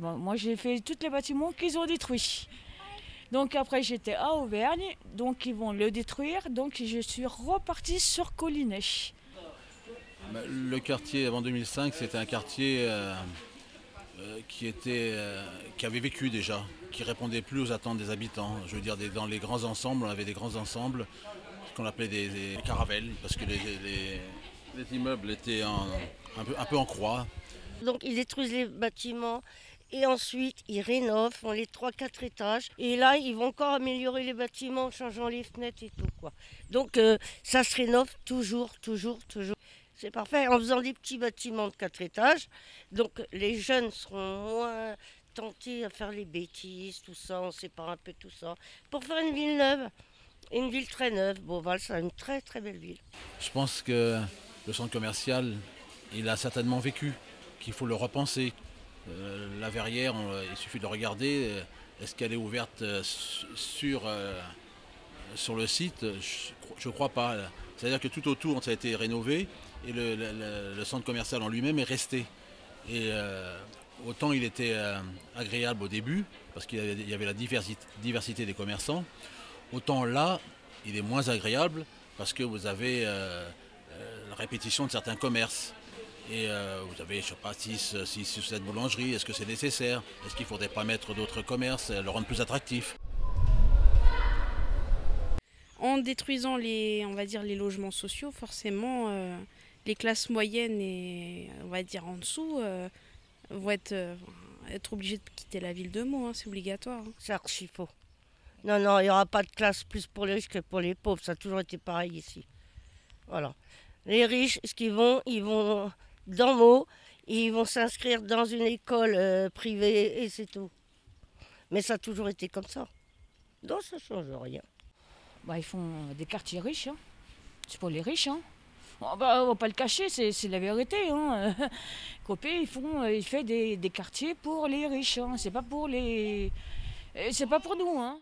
Bon, moi, j'ai fait tous les bâtiments qu'ils ont détruits. Donc après, j'étais à Auvergne, donc ils vont le détruire. Donc je suis repartie sur Collinet. Le quartier avant 2005, c'était un quartier qui avait vécu déjà, qui répondait plus aux attentes des habitants. Je veux dire, dans les grands ensembles, on avait des grands ensembles, ce qu'on appelait des caravelles, parce que les immeubles étaient un peu en croix. Donc ils détruisent les bâtiments et ensuite ils rénovent, font les 3-4 étages. Et là, ils vont encore améliorer les bâtiments en changeant les fenêtres et tout, quoi. Donc ça se rénove toujours, toujours, toujours. C'est parfait, en faisant des petits bâtiments de 4 étages. Donc les jeunes seront moins tentés à faire les bêtises, tout ça, on sépare un peu tout ça. Pour faire une ville neuve, une ville très neuve. Beauval, c'est une très très belle ville. Je pense que le centre commercial, il a certainement vécu, qu'il faut le repenser. La verrière, il suffit de le regarder. Est-ce qu'elle est ouverte sur le site? Je ne crois pas. C'est-à-dire que tout autour, ça a été rénové et le centre commercial en lui-même est resté. Et autant il était agréable au début, parce qu'il y avait la diversité des commerçants, autant là, il est moins agréable parce que vous avez la répétition de certains commerces. Et vous avez, je ne sais pas, 6 ou 7 boulangeries. Est-ce que c'est nécessaire? Est-ce qu'il ne faudrait pas mettre d'autres commerces, le rendre plus attractif? En détruisant on va dire, les logements sociaux, forcément, les classes moyennes et on va dire en dessous vont être obligées de quitter la ville de Meaux, hein, c'est obligatoire. Hein. C'est archi faux. Non, non, il n'y aura pas de classe plus pour les riches que pour les pauvres. Ça a toujours été pareil ici. Voilà. Les riches, ils vont dans Meaux, ils vont s'inscrire dans une école privée et c'est tout. Mais ça a toujours été comme ça. Donc ça ne change rien. Bah, ils font des quartiers riches. Hein. C'est pour les riches. Hein. Oh, bah, on va pas le cacher, c'est la vérité. Hein. Copé, il fait des quartiers pour les riches. Hein. C'est pas pour nous. Hein.